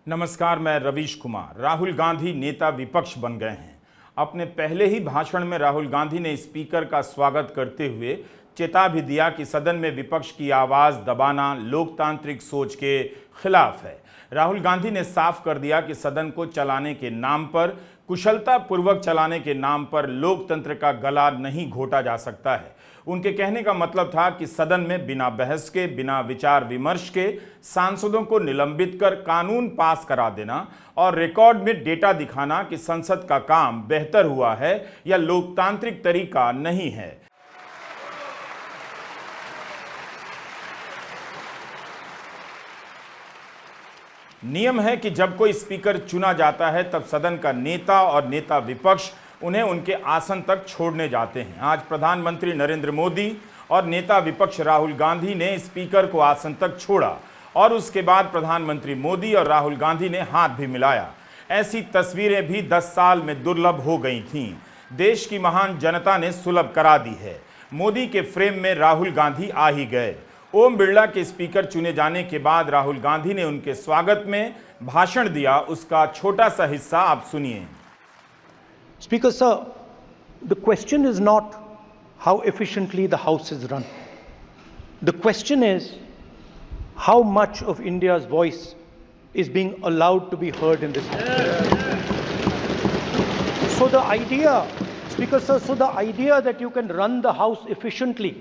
नमस्कार, मैं रवीश कुमार। राहुल गांधी नेता विपक्ष बन गए हैं। अपने पहले ही भाषण में राहुल गांधी ने स्पीकर का स्वागत करते हुए चेता भी दिया कि सदन में विपक्ष की आवाज दबाना लोकतांत्रिक सोच के खिलाफ है। राहुल गांधी ने साफ कर दिया कि सदन को चलाने के नाम पर, कुशलता पूर्वक चलाने के नाम पर लोकतंत्र का गला नहीं घोटा जा सकता है। उनके कहने का मतलब था कि सदन में बिना बहस के, बिना विचार विमर्श के सांसदों को निलंबित कर कानून पास करा देना और रिकॉर्ड में डेटा दिखाना कि संसद का काम बेहतर हुआ है या लोकतांत्रिक तरीका नहीं है। नियम है कि जब कोई स्पीकर चुना जाता है तब सदन का नेता और नेता विपक्ष उन्हें उनके आसन तक छोड़ने जाते हैं। आज प्रधानमंत्री नरेंद्र मोदी और नेता विपक्ष राहुल गांधी ने स्पीकर को आसन तक छोड़ा और उसके बाद प्रधानमंत्री मोदी और राहुल गांधी ने हाथ भी मिलाया। ऐसी तस्वीरें भी 10 साल में दुर्लभ हो गई थीं। देश की महान जनता ने सुलभ करा दी है। मोदी के फ्रेम में राहुल गांधी आ ही गए। ओम बिरला के स्पीकर चुने जाने के बाद राहुल गांधी ने उनके स्वागत में भाषण दिया। उसका छोटा सा हिस्सा आप सुनिए। Speaker sir, the question is not how efficiently the House is run. The question is how much of India's voice is being allowed to be heard in this House. So the idea, Speaker sir, that you can run the House efficiently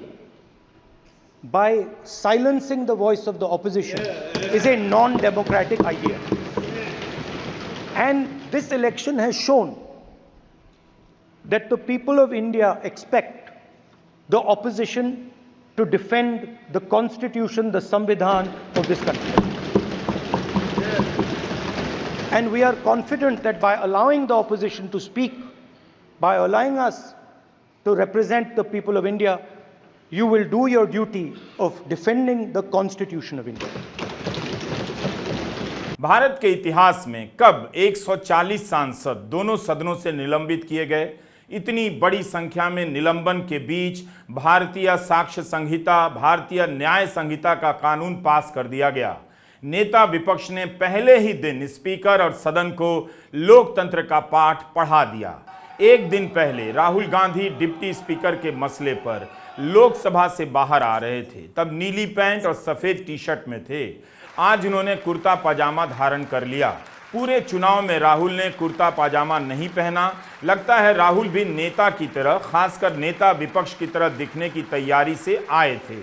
by silencing the voice of the opposition is a non-democratic idea. And this election has shown that the people of India expect the opposition to defend the constitution, the Samvidhan of this country. And we are confident that by allowing the opposition to speak, by allowing us to represent the people of India, you will do your duty of defending the constitution of India. Bharat के इतिहास में कब 140 सांसद दोनों सदनों से निलंबित किए गए? इतनी बड़ी संख्या में निलंबन के बीच भारतीय साक्ष्य संहिता, भारतीय न्याय संहिता का कानून पास कर दिया गया। नेता विपक्ष ने पहले ही दिन स्पीकर और सदन को लोकतंत्र का पाठ पढ़ा दिया। एक दिन पहले राहुल गांधी डिप्टी स्पीकर के मसले पर लोकसभा से बाहर आ रहे थे, तब नीली पैंट और सफेद टी शर्ट में थे। आज उन्होंने कुर्ता पजामा धारण कर लिया। पूरे चुनाव में राहुल ने कुर्ता पाजामा नहीं पहना। लगता है राहुल भी नेता की तरह, खासकर नेता विपक्ष की तरह दिखने की तैयारी से आए थे।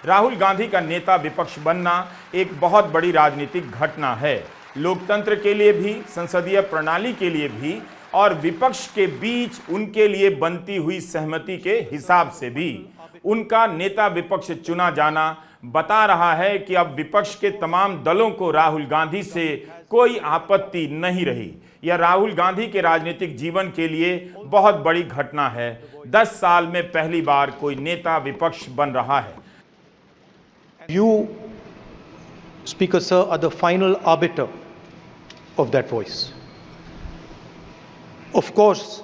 राहुल गांधी का नेता विपक्ष बनना एक बहुत बड़ी राजनीतिक घटना है, लोकतंत्र के लिए भी, संसदीय प्रणाली के लिए भी और विपक्ष के बीच उनके लिए बनती हुई सहमति के हिसाब से भी। उनका नेता विपक्ष चुना जाना बता रहा है कि अब विपक्ष के तमाम दलों को राहुल गांधी से कोई आपत्ति नहीं रही। यह राहुल गांधी के राजनीतिक जीवन के लिए बहुत बड़ी घटना है। 10 साल में पहली बार कोई नेता विपक्ष बन रहा है। You, Speaker sir, are the final arbiter of that voice. Of course,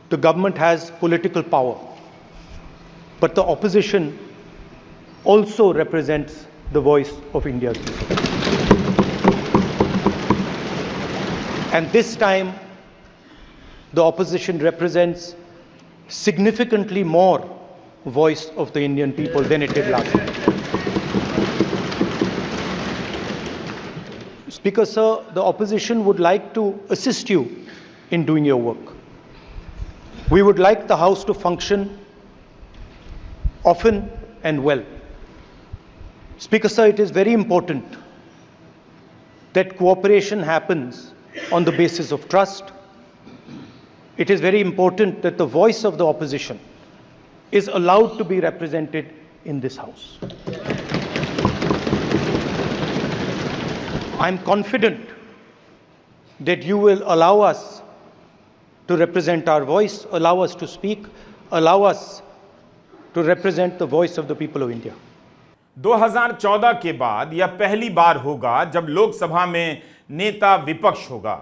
the government has political power, but the opposition also represents the voice of India's people. And this time, the opposition represents significantly more voice of the Indian people than it did last time. Speaker sir, the opposition would like to assist you in doing your work. We would like the House to function often and well. Speaker sir, it is very important that cooperation happens on the basis of trust. It is very important that the voice of the opposition is allowed to be represented in this House. I am confident that you will allow us to represent our voice, allow us to speak, allow us to represent the voice of the people of India. 2014 के बाद यह पहली बार होगा जब लोकसभा में नेता विपक्ष होगा।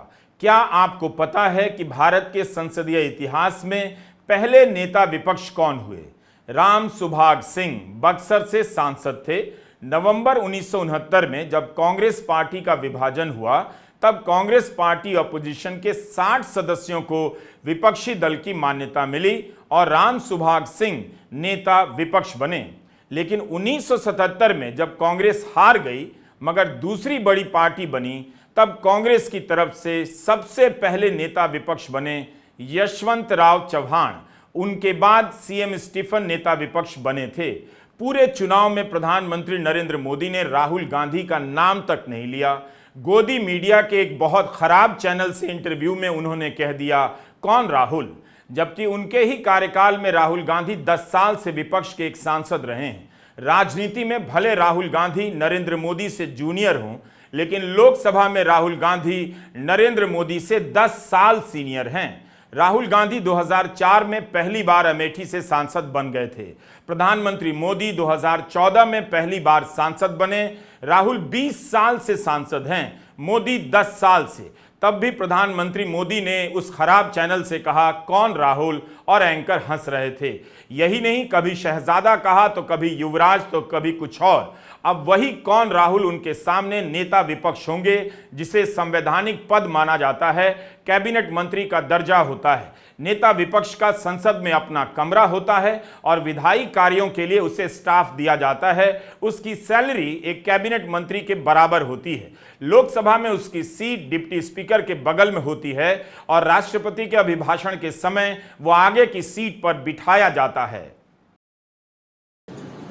क्या आपको पता है कि भारत के संसदीय इतिहास में पहले नेता विपक्ष कौन हुए? राम सुभाग सिंह बक्सर से सांसद थे। नवंबर 1969 में जब कांग्रेस पार्टी का विभाजन हुआ, तब कांग्रेस पार्टी अपोजिशन के 60 सदस्यों को विपक्षी दल की मान्यता मिली और राम सुभाग सिंह नेता विपक्ष बने। लेकिन 1977 में जब कांग्रेस हार गई मगर दूसरी बड़ी पार्टी बनी, तब कांग्रेस की तरफ से सबसे पहले नेता विपक्ष बने यशवंत राव चव्हाण। उनके बाद सीएम स्टीफन नेता विपक्ष बने थे। पूरे चुनाव में प्रधानमंत्री नरेंद्र मोदी ने राहुल गांधी का नाम तक नहीं लिया। गोदी मीडिया के एक बहुत खराब चैनल से इंटरव्यू में उन्होंने कह दिया, कौन राहुल, जबकि उनके ही कार्यकाल में राहुल गांधी 10 साल से विपक्ष के एक सांसद रहे हैं। राजनीति में भले राहुल गांधी नरेंद्र मोदी से जूनियर हों, लेकिन लोकसभा में राहुल गांधी नरेंद्र मोदी से 10 साल सीनियर हैं। राहुल गांधी 2004 में पहली बार अमेठी से सांसद बन गए थे। प्रधानमंत्री मोदी 2014 में पहली बार सांसद बने। राहुल 20 साल से सांसद हैं, मोदी 10 साल से। तब भी प्रधानमंत्री मोदी ने उस खराब चैनल से कहा, कौन राहुल, और एंकर हंस रहे थे। यही नहीं, कभी शहजादा कहा तो कभी युवराज तो कभी कुछ और। अब वही कौन राहुल उनके सामने नेता विपक्ष होंगे, जिसे संवैधानिक पद माना जाता है, कैबिनेट मंत्री का दर्जा होता है। नेता विपक्ष का संसद में अपना कमरा होता है और विधायी कार्यों के लिए उसे स्टाफ दिया जाता है। उसकी सैलरी एक कैबिनेट मंत्री के बराबर होती है। लोकसभा में उसकी सीट डिप्टी स्पीकर के बगल में होती है और राष्ट्रपति के अभिभाषण के समय वो आगे की सीट पर बिठाया जाता है।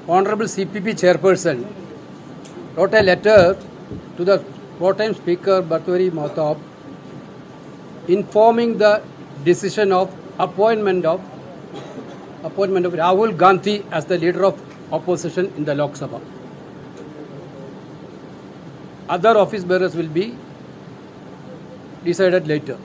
Honorable CPP Chairperson wrote a letter to the pro-time Speaker Bhartwari Mahtab informing the decision of appointment of Rahul Gandhi as the leader of opposition in the Lok Sabha. Other office bearers will be decided later.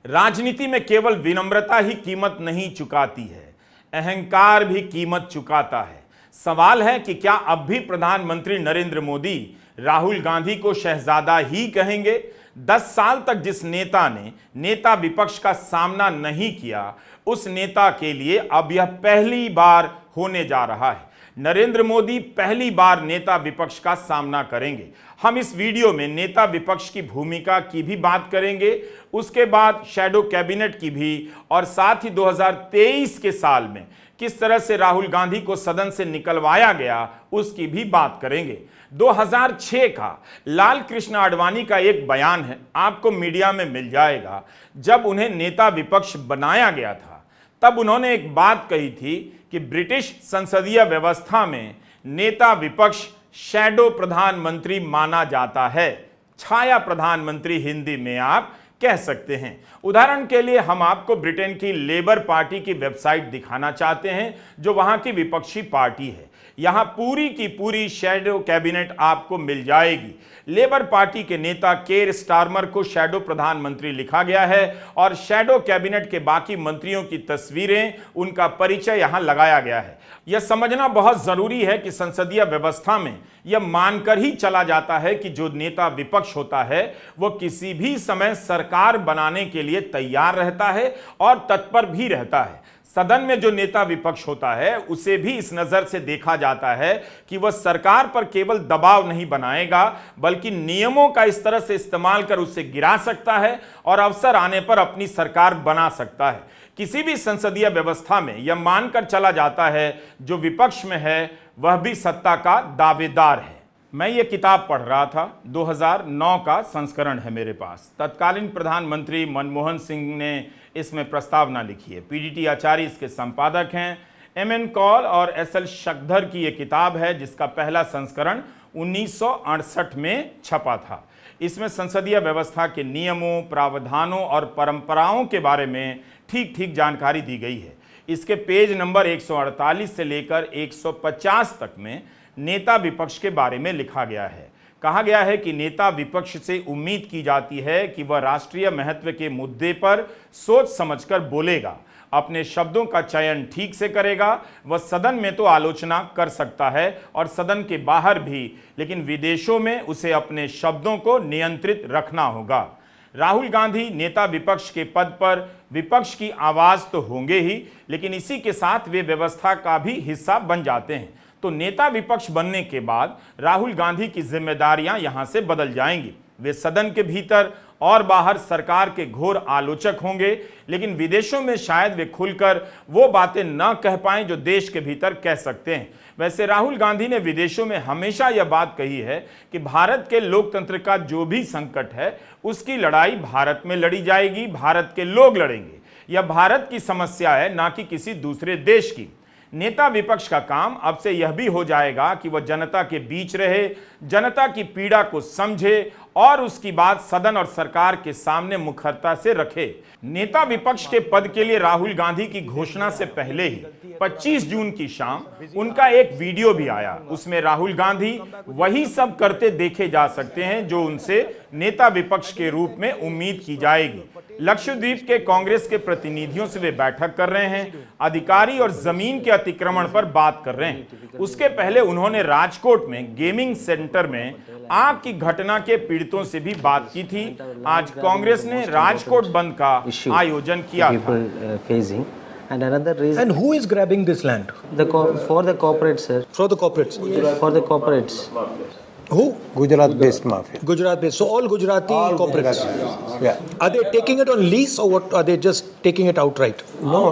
राजनीति में केवल विनम्रता ही कीमत नहीं चुकाती है, अहंकार भी कीमत चुकाता है। सवाल है कि क्या अब भी प्रधानमंत्री नरेंद्र मोदी राहुल गांधी को शहजादा ही कहेंगे? 10 साल तक जिस नेता ने नेता विपक्ष का सामना नहीं किया, उस नेता के लिए अब यह पहली बार होने जा रहा है। नरेंद्र मोदी पहली बार नेता विपक्ष का सामना करेंगे। हम इस वीडियो में नेता विपक्ष की भूमिका की भी बात करेंगे, उसके बाद शैडो कैबिनेट की भी, और साथ ही 2023 के साल में किस तरह से राहुल गांधी को सदन से निकलवाया गया उसकी भी बात करेंगे। 2006 का लाल कृष्ण आडवाणी का एक बयान है, आपको मीडिया में मिल जाएगा। जब उन्हें नेता विपक्ष बनाया गया था, तब उन्होंने एक बात कही थी कि ब्रिटिश संसदीय व्यवस्था में नेता विपक्ष शैडो प्रधानमंत्री माना जाता है। छाया प्रधानमंत्री हिंदी में आप कह सकते हैं। उदाहरण के लिए हम आपको ब्रिटेन की लेबर पार्टी की वेबसाइट दिखाना चाहते हैं, जो वहां की विपक्षी पार्टी है। यहां पूरी की पूरी शैडो कैबिनेट आपको मिल जाएगी। लेबर पार्टी के नेता केर स्टारमर को शैडो प्रधानमंत्री लिखा गया है और शैडो कैबिनेट के बाकी मंत्रियों की तस्वीरें, उनका परिचय यहां लगाया गया है। यह समझना बहुत जरूरी है कि संसदीय व्यवस्था में यह मानकर ही चला जाता है कि जो नेता विपक्ष होता है वो किसी भी समय सरकार बनाने के लिए तैयार रहता है और तत्पर भी रहता है। सदन में जो नेता विपक्ष होता है उसे भी इस नजर से देखा जाता है कि वह सरकार पर केवल दबाव नहीं बनाएगा, बल्कि नियमों का इस तरह से इस्तेमाल कर उसे गिरा सकता है और अवसर आने पर अपनी सरकार बना सकता है। किसी भी संसदीय व्यवस्था में यह मानकर चला जाता है जो विपक्ष में है वह भी सत्ता का दावेदार है। मैं ये किताब पढ़ रहा था, 2009 का संस्करण है मेरे पास। तत्कालीन प्रधानमंत्री मनमोहन सिंह ने इसमें प्रस्तावना लिखी है। पीडीटी आचार्य इसके संपादक हैं। एमएन कौल और एसएल शक्धर की ये किताब है, जिसका पहला संस्करण 1968 में छपा था। इसमें संसदीय व्यवस्था के नियमों, प्रावधानों और परंपराओं के बारे में ठीक ठीक जानकारी दी गई है। इसके पेज नंबर 148 से लेकर 150 तक में नेता विपक्ष के बारे में लिखा गया है। कहा गया है कि नेता विपक्ष से उम्मीद की जाती है कि वह राष्ट्रीय महत्व के मुद्दे पर सोच समझकर बोलेगा, अपने शब्दों का चयन ठीक से करेगा। वह सदन में तो आलोचना कर सकता है और सदन के बाहर भी, लेकिन विदेशों में उसे अपने शब्दों को नियंत्रित रखना होगा। राहुल गांधी नेता विपक्ष के पद पर विपक्ष की आवाज तो होंगे ही, लेकिन इसी के साथ वे व्यवस्था का भी हिस्सा बन जाते हैं। तो तो नेता विपक्ष बनने के बाद राहुल गांधी की जिम्मेदारियां यहां से बदल जाएंगी। वे सदन के भीतर और बाहर सरकार के घोर आलोचक होंगे, लेकिन विदेशों में शायद वे खुलकर वो बातें न कह पाएं जो देश के भीतर कह सकते हैं। वैसे राहुल गांधी ने विदेशों में हमेशा यह बात कही है कि भारत के लोकतंत्र का जो भी संकट है उसकी लड़ाई भारत में लड़ी जाएगी, भारत के लोग लड़ेंगे। यह भारत की समस्या है, ना कि किसी दूसरे देश की। नेता विपक्ष का काम अब से यह भी हो जाएगा कि वह जनता के बीच रहे, जनता की पीड़ा को समझे और उसकी बात सदन और सरकार के सामने मुखरता से रखे। नेता विपक्ष के पद के लिए राहुल गांधी की घोषणा से पहले ही 25 जून की शाम उनका एक वीडियो भी आया। उसमें राहुल गांधी वही सब करते देखे जा सकते हैं जो उनसे नेता विपक्ष के रूप में उम्मीद की जाएगी। लक्षद्वीप के कांग्रेस के प्रतिनिधियों से वे बैठक कर रहे हैं, अधिकारी और जमीन के अतिक्रमण पर बात कर रहे हैं। उसके पहले उन्होंने राजकोट में गेमिंग सेंटर में आग की घटना के पीड़ितों से भी बात की थी। आज कांग्रेस ने राजकोट बंद का आयोजन किया था। And another reason. And who is grabbing this land? For the corporates, sir. For the corporates. For the corporates. Who? Gujarat-based mafia. Gujarat based. So all Gujarati corporates. Yeah. Are they taking it on lease or what? Are they just taking it outright? No.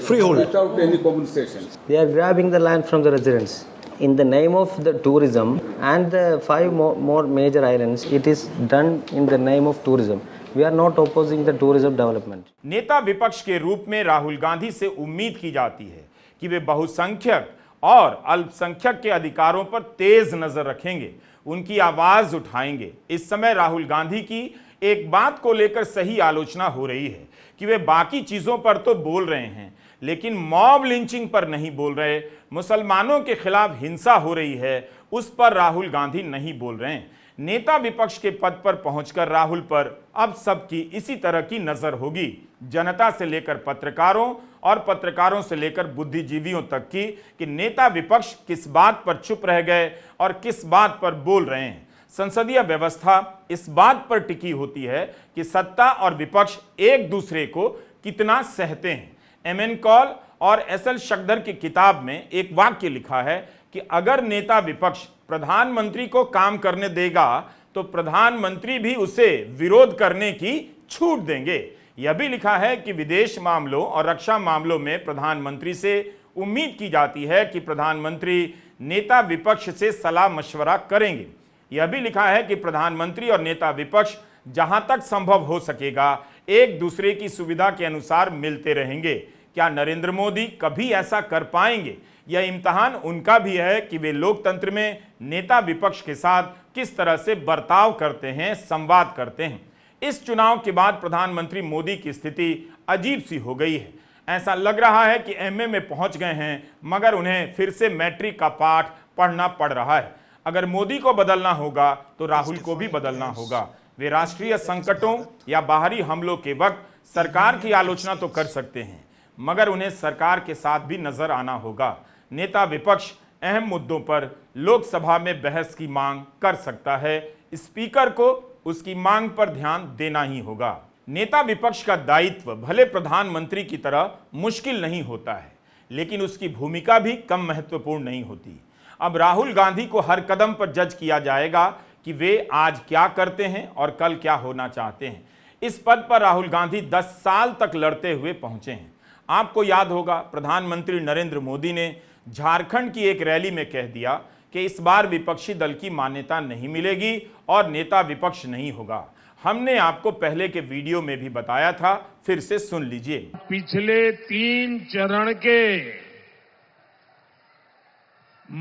Freehold. Without any compensation. They are grabbing the land from the residents. In the name of the tourism and the 5 more major islands, it is done in the name of tourism. We are not opposing the tourism development. नेता विपक्ष के रूप में राहुल गांधी से उम्मीद की जाती है कि वे बहुसंख्यक और अल्पसंख्यक के अधिकारों पर तेज नजर रखेंगे, उनकी आवाज उठाएंगे। इस समय राहुल गांधी की एक बात को लेकर सही आलोचना हो रही है कि वे बाकी चीजों पर तो बोल रहे हैं, लेकिन मॉब लिंचिंग पर नहीं बोल रहे। मुसलमानों के खिलाफ हिंसा हो रही है, उस पर राहुल गांधी नहीं बोल रहे हैं। नेता विपक्ष के पद पर पहुंचकर राहुल पर अब सबकी इसी तरह की नजर होगी, जनता से लेकर पत्रकारों और पत्रकारों से लेकर बुद्धिजीवियों तक की, कि नेता विपक्ष किस बात पर चुप रह गए और किस बात पर बोल रहे हैं। संसदीय व्यवस्था इस बात पर टिकी होती है कि सत्ता और विपक्ष एक दूसरे को कितना सहते हैं। एमएन कॉल और एसएल शक्दर की किताब में एक वाक्य लिखा है कि अगर नेता विपक्ष प्रधानमंत्री को काम करने देगा तो प्रधानमंत्री भी उसे विरोध करने की छूट देंगे। यह भी लिखा है कि विदेश मामलों और रक्षा मामलों में प्रधानमंत्री से उम्मीद की जाती है कि प्रधानमंत्री नेता विपक्ष से सलाह मशवरा करेंगे। यह भी लिखा है कि प्रधानमंत्री और नेता विपक्ष जहां तक संभव हो सकेगा एक दूसरे की सुविधा के अनुसार मिलते रहेंगे। क्या नरेंद्र मोदी कभी ऐसा कर पाएंगे? यह इम्तिहान उनका भी है कि वे लोकतंत्र में नेता विपक्ष के साथ किस तरह से बर्ताव करते हैं, संवाद करते हैं। इस चुनाव के बाद प्रधानमंत्री मोदी की स्थिति अजीब सी हो गई है। ऐसा लग रहा है कि एमए में पहुंच गए हैं, मगर उन्हें फिर से मैट्रिक का पाठ पढ़ना पड़ रहा है। अगर मोदी को बदलना होगा तो राहुल को भी बदलना होगा। वे राष्ट्रीय संकटों या बाहरी हमलों के वक्त सरकार की आलोचना तो कर सकते हैं, मगर उन्हें सरकार के साथ भी नजर आना होगा। नेता विपक्ष अहम मुद्दों पर लोकसभा में बहस की मांग कर सकता है, स्पीकर को उसकी मांग पर ध्यान देना ही होगा। नेता विपक्ष का दायित्व भले प्रधानमंत्री की तरह मुश्किल नहीं होता है, लेकिन उसकी भूमिका भी कम महत्वपूर्ण नहीं होती। अब राहुल गांधी को हर कदम पर जज किया जाएगा कि वे आज क्या करते हैं और कल क्या होना चाहते हैं। इस पद पर राहुल गांधी 10 साल तक लड़ते हुए पहुंचे हैं। आपको याद होगा प्रधानमंत्री नरेंद्र मोदी ने झारखंड की एक रैली में कह दिया कि इस बार विपक्षी दल की मान्यता नहीं मिलेगी और नेता विपक्ष नहीं होगा। हमने आपको पहले के वीडियो में भी बताया था, फिर से सुन लीजिए। पिछले 3 चरण के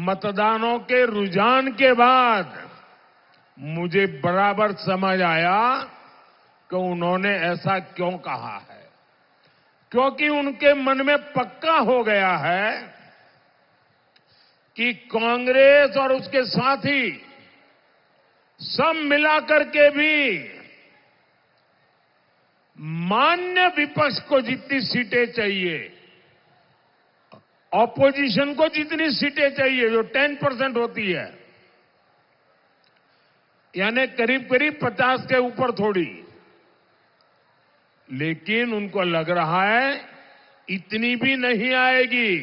मतदानों के रुझान के बाद मुझे बराबर समझ आया कि उन्होंने ऐसा क्यों कहा है, क्योंकि उनके मन में पक्का हो गया है कि कांग्रेस और उसके साथी सब मिलाकर के भी मान्य विपक्ष को जितनी सीटें चाहिए, ऑपोजिशन को जितनी सीटें चाहिए, जो 10% होती है, यानी करीब करीब 50 के ऊपर थोड़ी, लेकिन उनको लग रहा है इतनी भी नहीं आएगी।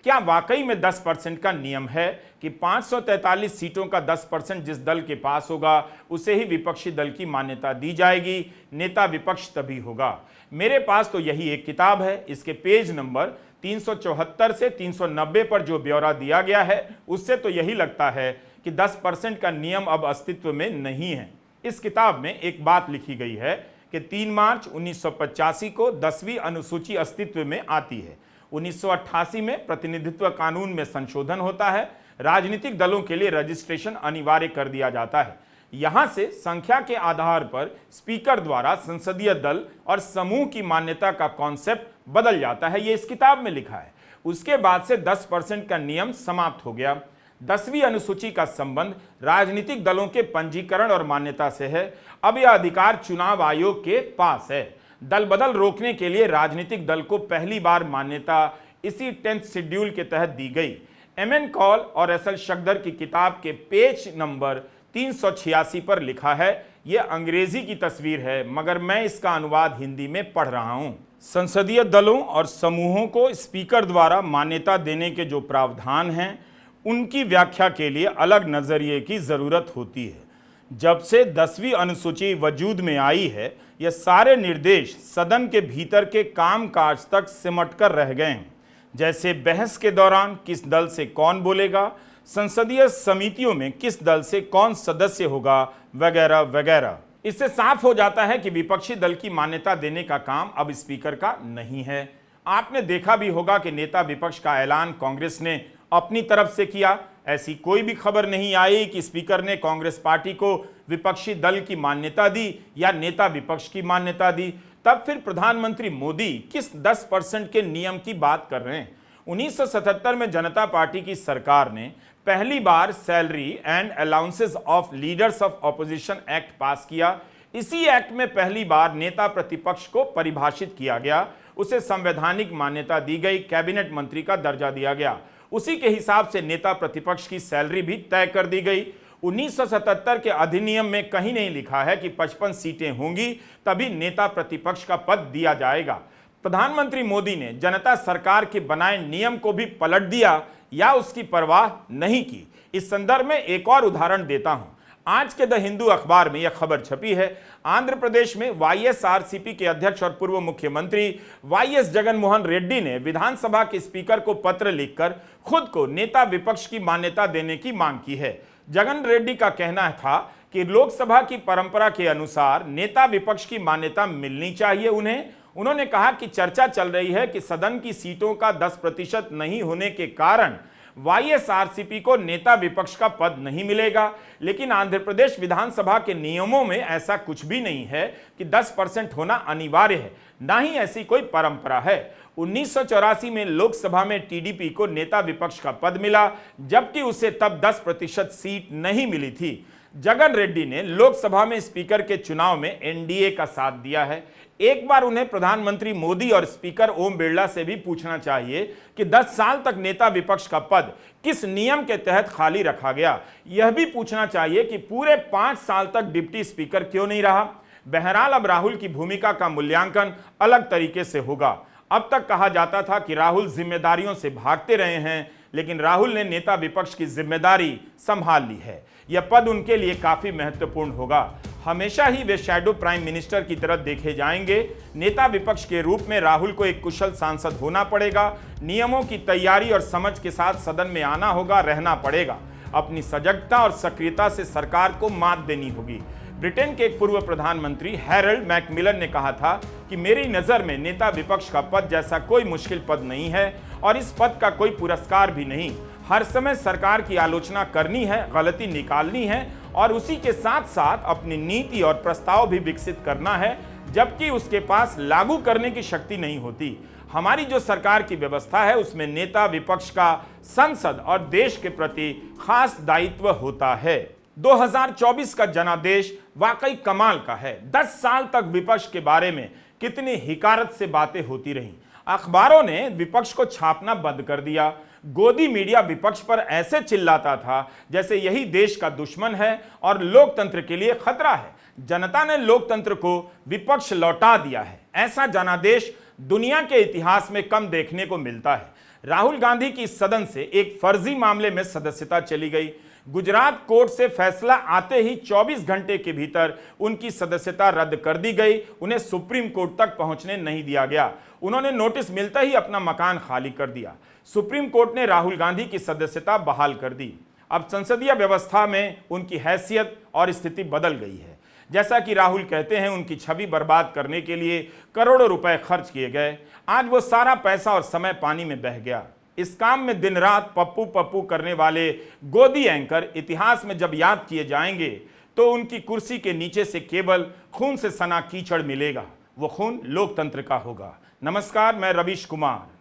क्या वाकई में 10% का नियम है कि 543 सीटों का 10% जिस दल के पास होगा उसे ही विपक्षी दल की मान्यता दी जाएगी, नेता विपक्ष तभी होगा। मेरे पास तो यही एक किताब है, इसके पेज नंबर 374 से 390 पर जो ब्यौरा दिया गया है उससे तो यही लगता है कि 10% का नियम अब अस्तित्व में नहीं है। इस किताब में एक बात लिखी गई है कि 3 मार्च 1985 को 10वीं अनुसूची अस्तित्व में आती है। 1988 में प्रतिनिधित्व कानून में संशोधन होता है, राजनीतिक दलों के लिए रजिस्ट्रेशन अनिवार्य कर दिया जाता है। यहां से संख्या के आधार पर स्पीकर द्वारा संसदीय दल और समूह की मान्यता का कॉन्सेप्ट बदल जाता है, यह इस किताब में लिखा है। उसके बाद से 10% का नियम समाप्त हो गया। 10वीं अनुसूची का संबंध राजनीतिक दलों के पंजीकरण और मान्यता से है। अब यह अधिकार चुनाव आयोग के पास है। दल बदल रोकने के लिए राजनीतिक दल को पहली बार मान्यता इसी 10th शेड्यूल के तहत दी गई। एमएन कॉल और एसएल शक्दर की किताब के पेज नंबर 386 पर लिखा है, यह अंग्रेजी की तस्वीर है मगर मैं इसका अनुवाद हिंदी में पढ़ रहा हूं। संसदीय दलों और समूहों को स्पीकर द्वारा मान्यता देने के जो प्रावधान हैं उनकी व्याख्या के लिए अलग नजरिए की जरूरत होती है। जब से 10वीं अनुसूची वजूद में आई है, यह सारे निर्देश सदन के भीतर के कामकाज तक सिमट कर रह गए हैं, जैसे बहस के दौरान किस दल से कौन बोलेगा, संसदीय समितियों में किस दल से कौन सदस्य होगा, वगैरह वगैरह। इससे साफ हो जाता है कि विपक्षी दल की मान्यता देने का काम अब स्पीकर का नहीं है। आपने देखा भी होगा कि नेता विपक्ष का ऐलान कांग्रेस ने अपनी तरफ से किया। ऐसी कोई भी खबर नहीं आई कि स्पीकर ने कांग्रेस पार्टी को विपक्षी दल की मान्यता दी या नेता विपक्ष की मान्यता दी। तब फिर प्रधानमंत्री मोदी किस 10% के नियम की बात कर रहे हैं? 1977 में जनता पार्टी की सरकार ने पहली बार salary and allowances of leaders of opposition act पास किया। इसी एक्ट में पहली बार नेता प्रतिपक्ष को परिभाषित किया गया, उसे संवैधानिक मान्यता दी गई, कैबिनेट मंत्री का दर्जा दिया गया। उसी के हिसाब से नेता प्रतिपक्ष की सैलरी भी तय कर दी गई। 1977 के अधिनियम में कहीं नहीं लिखा है कि 55 सीटें होंगी तभी नेता प्रतिपक्ष का पद दिया जाएगा। प्रधानमंत्री मोदी ने जनता सरकार के बनाए नियम को भी पलट दिया या उसकी परवाह नहीं की। इस संदर्भ में एक और उदाहरण देता हूं। आज के द हिंदू अखबार में यह खबर छपी है, आंध्र प्रदेश में वाईएसआरसीपी के अध्यक्ष और पूर्व मुख्यमंत्री वाईएस जगनमोहन रेड्डी ने विधानसभा के स्पीकर को पत्र लिखकर खुद को नेता विपक्ष की मान्यता देने की मांग की है। जगन रेड्डी का कहना था कि लोकसभा की परंपरा के अनुसार नेता विपक्ष की मान्यता मिलनी चाहिए उन्हें। उन्होंने कहा कि चर्चा चल रही है कि सदन की सीटों का 10% नहीं होने के कारण वाईएसआरसीपी को नेता विपक्ष का पद नहीं मिलेगा, लेकिन आंध्र प्रदेश विधानसभा के नियमों में ऐसा कुछ भी नहीं है कि 10% होना अनिवार्य है, ना ही ऐसी कोई परंपरा है। 1984 में लोकसभा में टीडीपी को नेता विपक्ष का पद मिला, जबकि उसे तब 10% सीट नहीं मिली थी। जगन रेड्डी ने लोकसभा में स्पीकर के चुनाव में एनडीए का साथ दिया है। एक बार उन्हें प्रधानमंत्री मोदी और स्पीकर ओम बिरला से भी पूछना चाहिए कि 10 साल तक नेता विपक्ष का पद किस नियम के तहत खाली रखा गया। यह भी पूछना चाहिए कि पूरे 5 साल तक डिप्टी स्पीकर क्यों नहीं रहा। बहरहाल अब राहुल की भूमिका का मूल्यांकन अलग तरीके से होगा। अब तक कहा जाता था कि राहुल जिम्मेदारियों से भागते रहे हैं, लेकिन राहुल ने नेता विपक्ष की जिम्मेदारी संभाल ली है। यह पद उनके लिए काफी महत्वपूर्ण होगा। हमेशा ही वे शैडो प्राइम मिनिस्टर की तरह देखे जाएंगे। नेता विपक्ष के रूप में राहुल को एक कुशल सांसद होना पड़ेगा, नियमों की तैयारी और समझ के साथ सदन में आना होगा, रहना पड़ेगा। अपनी सजगता और सक्रियता से सरकार को मात देनी होगी। ब्रिटेन के एक पूर्व प्रधानमंत्री हैरोल्ड मैकमिलन ने कहा था कि मेरी नजर में नेता विपक्ष का पद जैसा कोई मुश्किल पद नहीं है और इस पद का कोई पुरस्कार भी नहीं। हर समय सरकार की आलोचना करनी है, गलती निकालनी है और उसी के साथ साथ अपनी नीति और प्रस्ताव भी विकसित करना है, जबकि उसके पास लागू करने की शक्ति नहीं होती। हमारी जो सरकार की व्यवस्था है उसमें नेता विपक्ष का संसद और देश के प्रति खास दायित्व होता है। 2024 का जनादेश वाकई कमाल का है। 10 साल तक विपक्ष के बारे में कितनी हिकारत से बातें होती रहीं। अखबारों ने विपक्ष को छापना बंद कर दिया। गोदी मीडिया विपक्ष पर ऐसे चिल्लाता था जैसे यही देश का दुश्मन है और लोकतंत्र के लिए खतरा है। जनता ने लोकतंत्र को विपक्ष लौटा दिया है। ऐसा जनादेश दुनिया के इतिहास में कम देखने को मिलता है। राहुल गांधी की सदन से एक फर्जी मामले में सदस्यता चली गई। गुजरात कोर्ट से फैसला आते ही 24 घंटे के भीतर उनकी सदस्यता रद्द कर दी गई। उन्हें सुप्रीम कोर्ट तक पहुंचने नहीं दिया गया। उन्होंने नोटिस मिलते ही अपना मकान खाली कर दिया। सुप्रीम कोर्ट ने राहुल गांधी की सदस्यता बहाल कर दी। अब संसदीय व्यवस्था में उनकी हैसियत और स्थिति बदल गई है। जैसा कि राहुल कहते हैं, उनकी छवि बर्बाद करने के लिए करोड़ों रुपए खर्च किए गए। आज वो सारा पैसा और समय पानी में बह गया। इस काम में दिन रात पप्पू पप्पू करने वाले गोदी एंकर इतिहास में जब याद किए जाएंगे तो उनकी कुर्सी के नीचे से केवल खून से सना कीचड़ मिलेगा। वो खून लोकतंत्र का होगा। नमस्कार, मैं रवीश कुमार।